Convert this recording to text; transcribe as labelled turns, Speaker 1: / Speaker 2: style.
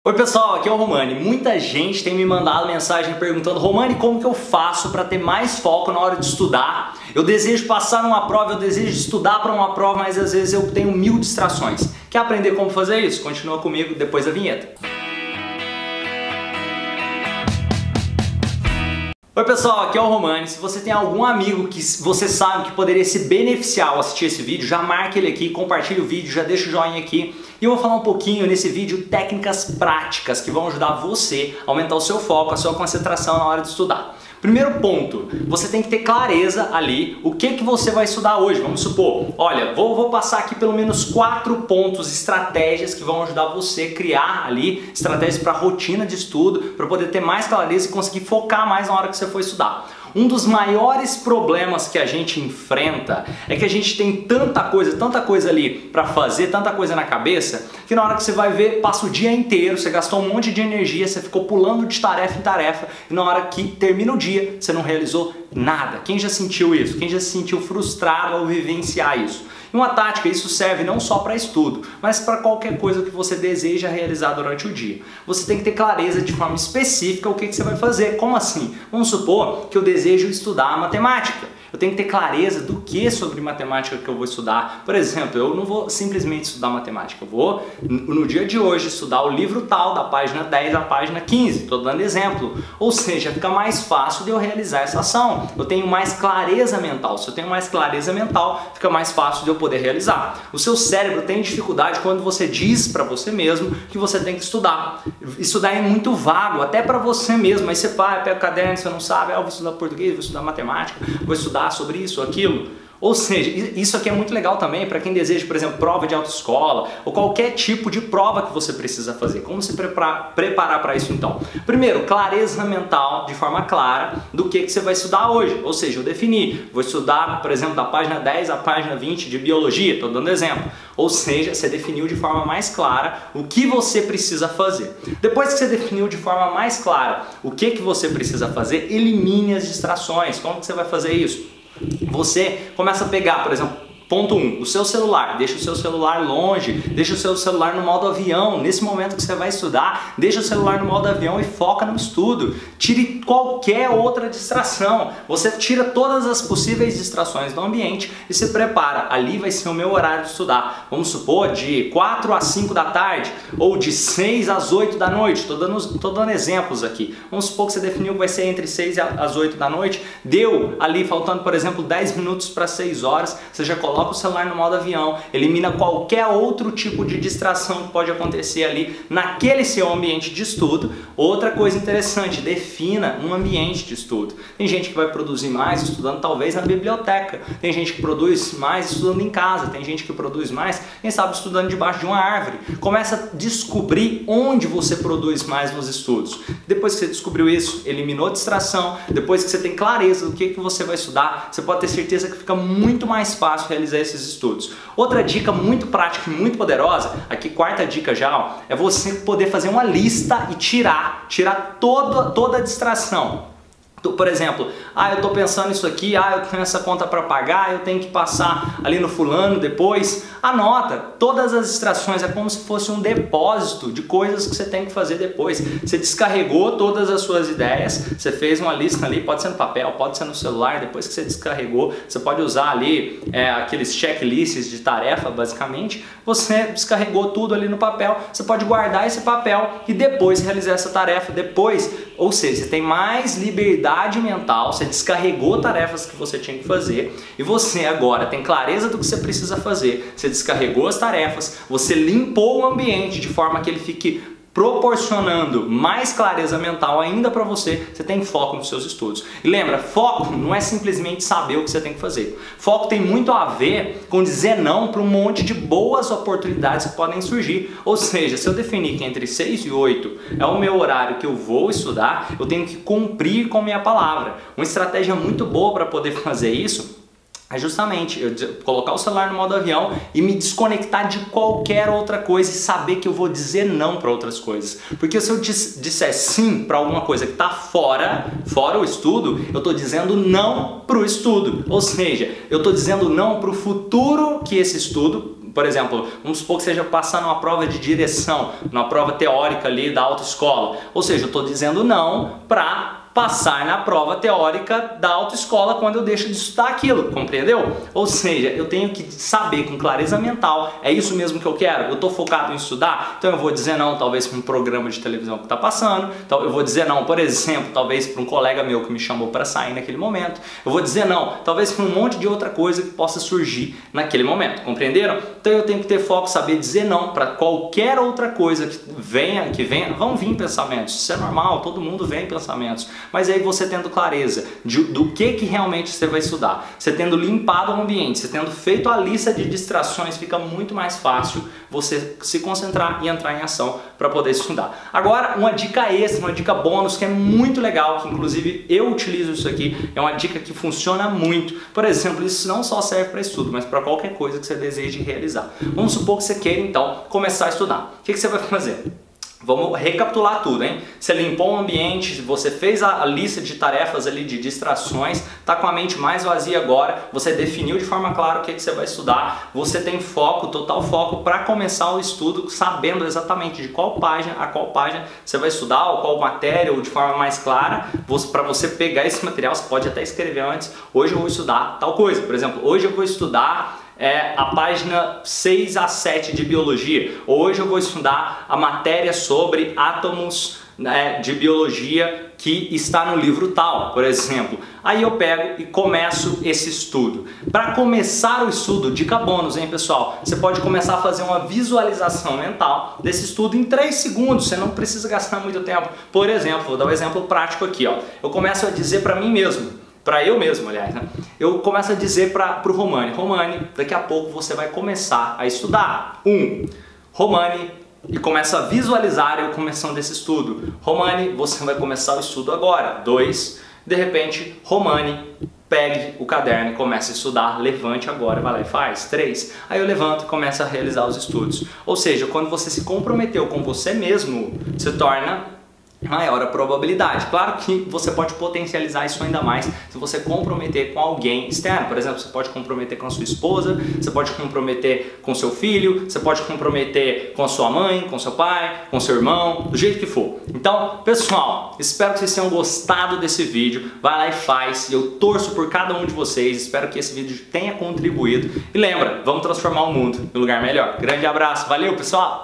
Speaker 1: Oi pessoal, aqui é o Romani. Muita gente tem me mandado mensagem perguntando: Romani, como que eu faço para ter mais foco na hora de estudar? Eu desejo passar numa prova, eu desejo estudar para uma prova, mas às vezes eu tenho 1000 distrações. Quer aprender como fazer isso? Continua comigo depois da vinheta. Oi pessoal, aqui é o Romani. Se você tem algum amigo que você sabe que poderia se beneficiar ao assistir esse vídeo, já marca ele aqui, compartilha o vídeo, já deixa o joinha aqui. E eu vou falar um pouquinho nesse vídeo técnicas práticas que vão ajudar você a aumentar o seu foco, a sua concentração na hora de estudar. Primeiro ponto, você tem que ter clareza ali o que você vai estudar hoje. Vamos supor, olha, vou passar aqui pelo menos 4 pontos, estratégias que vão ajudar você a criar ali estratégias para rotina de estudo, para poder ter mais clareza e conseguir focar mais na hora que você for estudar. Um dos maiores problemas que a gente enfrenta é que a gente tem tanta coisa ali para fazer, tanta coisa na cabeça, que na hora que você vai ver, passa o dia inteiro, você gastou um monte de energia, você ficou pulando de tarefa em tarefa e na hora que termina o dia, você não realizou nada. Quem já sentiu isso? Quem já se sentiu frustrado ao vivenciar isso? E uma tática, isso serve não só para estudo, mas para qualquer coisa que você deseja realizar durante o dia. Você tem que ter clareza de forma específica o que você vai fazer. Como assim? Vamos supor que eu desejo estudar matemática. Eu tenho que ter clareza do que sobre matemática que eu vou estudar. Por exemplo, eu não vou simplesmente estudar matemática. Eu vou, no dia de hoje, estudar o livro tal, da página 10 à página 15. Estou dando exemplo. Ou seja, fica mais fácil de eu realizar essa ação. Eu tenho mais clareza mental. Se eu tenho mais clareza mental, fica mais fácil de eu poder realizar. O seu cérebro tem dificuldade quando você diz para você mesmo que você tem que estudar. Estudar é muito vago, até para você mesmo. Aí você pega o caderno, você não sabe, eu vou estudar português, vou estudar matemática, vou estudar sobre isso, aquilo. Ou seja, isso aqui é muito legal também para quem deseja, por exemplo, prova de autoescola ou qualquer tipo de prova que você precisa fazer. Como se preparar para isso então? Primeiro, clareza mental de forma clara do que você vai estudar hoje. Ou seja, eu defini, vou estudar, por exemplo, da página 10 à página 20 de biologia, estou dando exemplo. Ou seja, você definiu de forma mais clara o que você precisa fazer. Depois que você definiu de forma mais clara o que você precisa fazer, elimine as distrações. Como que você vai fazer isso? Você começa a pegar, por exemplo, ponto 1, o seu celular, deixa o seu celular longe, deixa o seu celular no modo avião. Nesse momento que você vai estudar, deixa o celular no modo avião e foca no estudo. Tire qualquer outra distração. Você tira todas as possíveis distrações do ambiente e se prepara. Ali vai ser o meu horário de estudar. Vamos supor de 4 às 5 da tarde ou de 6 às 8 da noite. Estou dando exemplos aqui. Vamos supor que você definiu que vai ser entre 6 às 8 da noite. Deu ali faltando, por exemplo, 10 minutos para 6 horas. Você já coloca o celular no modo avião, elimina qualquer outro tipo de distração que pode acontecer ali naquele seu ambiente de estudo. Outra coisa interessante, defina um ambiente de estudo. Tem gente que vai produzir mais estudando talvez na biblioteca, tem gente que produz mais estudando em casa, tem gente que produz mais, quem sabe, estudando debaixo de uma árvore. Começa a descobrir onde você produz mais nos estudos. Depois que você descobriu isso, eliminou a distração, depois que você tem clareza do que você vai estudar, você pode ter certeza que fica muito mais fácil realizar esses estudos. Outra dica muito prática e muito poderosa, aqui quarta dica já, ó, é você poder fazer uma lista e tirar toda a distração. Por exemplo, eu estou pensando isso aqui, eu tenho essa conta para pagar, eu tenho que passar ali no fulano depois. Anota todas as distrações, é como se fosse um depósito de coisas que você tem que fazer depois. Você descarregou todas as suas ideias, você fez uma lista ali, pode ser no papel, pode ser no celular. Depois que você descarregou, você pode usar ali aqueles checklists de tarefa, basicamente. Você descarregou tudo ali no papel, você pode guardar esse papel e depois realizar essa tarefa depois. Ou seja, você tem mais liberdade mental, você descarregou tarefas que você tinha que fazer e você agora tem clareza do que você precisa fazer. Você descarregou as tarefas, você limpou o ambiente de forma que ele fique proporcionando mais clareza mental ainda para você. Você tem foco nos seus estudos. E lembra, foco não é simplesmente saber o que você tem que fazer. Foco tem muito a ver com dizer não para um monte de boas oportunidades que podem surgir. Ou seja, se eu definir que entre 6 e 8 é o meu horário que eu vou estudar, eu tenho que cumprir com a minha palavra. Uma estratégia muito boa para poder fazer isso é justamente eu colocar o celular no modo avião e me desconectar de qualquer outra coisa e saber que eu vou dizer não para outras coisas. Porque se eu disser sim para alguma coisa que está fora o estudo, eu estou dizendo não para o estudo. Ou seja, eu estou dizendo não para o futuro que esse estudo por exemplo, vamos supor que seja passando uma prova de direção, uma prova teórica ali da autoescola. Ou seja, eu estou dizendo não para passar na prova teórica da autoescola quando eu deixo de estudar aquilo, compreendeu? Ou seja, eu tenho que saber com clareza mental, é isso mesmo que eu quero? Eu estou focado em estudar? Então eu vou dizer não, talvez para um programa de televisão que está passando, então eu vou dizer não, por exemplo, talvez para um colega meu que me chamou para sair naquele momento, eu vou dizer não, talvez para um monte de outra coisa que possa surgir naquele momento, compreenderam? Então eu tenho que ter foco, saber dizer não para qualquer outra coisa que venha, vão vir pensamentos, isso é normal, todo mundo vem pensamentos. Mas aí você tendo clareza do que realmente você vai estudar, você tendo limpado o ambiente, você tendo feito a lista de distrações, fica muito mais fácil você se concentrar e entrar em ação para poder estudar. Agora, uma dica extra, uma dica bônus que é muito legal, que inclusive eu utilizo isso aqui, é uma dica que funciona muito. Por exemplo, isso não só serve para estudo, mas para qualquer coisa que você deseje realizar. Vamos supor que você queira então começar a estudar. O que você vai fazer? Vamos recapitular tudo, hein? Você limpou o ambiente, você fez a lista de tarefas ali, de distrações, tá com a mente mais vazia agora, você definiu de forma clara o que você vai estudar, você tem foco, total foco para começar o estudo, sabendo exatamente de qual página a qual página você vai estudar, ou qual matéria, ou de forma mais clara, para você pegar esse material, você pode até escrever antes, hoje eu vou estudar tal coisa, por exemplo, hoje eu vou estudar a página 6 a 7 de biologia. Hoje eu vou estudar a matéria sobre átomos de biologia que está no livro tal, por exemplo. Aí eu pego e começo esse estudo. Para começar o estudo, dica bônus, hein, pessoal? Você pode começar a fazer uma visualização mental desse estudo em 3 segundos, você não precisa gastar muito tempo. Por exemplo, vou dar um exemplo prático aqui, ó. Eu começo a dizer para mim mesmo, para eu mesmo, aliás, né? Eu começo a dizer para o Romani, Romani, daqui a pouco você vai começar a estudar. Romani, e começa a visualizar eu começando esse estudo. Romani, você vai começar o estudo agora. 2, de repente, Romani, pegue o caderno e comece a estudar, levante agora, vai lá e faz. 3, aí eu levanto e começo a realizar os estudos. Ou seja, quando você se comprometeu com você mesmo, se torna maior a probabilidade. Claro que você pode potencializar isso ainda mais se você comprometer com alguém externo. Por exemplo, você pode comprometer com a sua esposa, você pode comprometer com seu filho, você pode comprometer com a sua mãe, com seu pai, com seu irmão, do jeito que for. Então, pessoal, espero que vocês tenham gostado desse vídeo. Vai lá e faz. Eu torço por cada um de vocês. Espero que esse vídeo tenha contribuído. E lembra, vamos transformar o mundo em um lugar melhor. Grande abraço. Valeu, pessoal!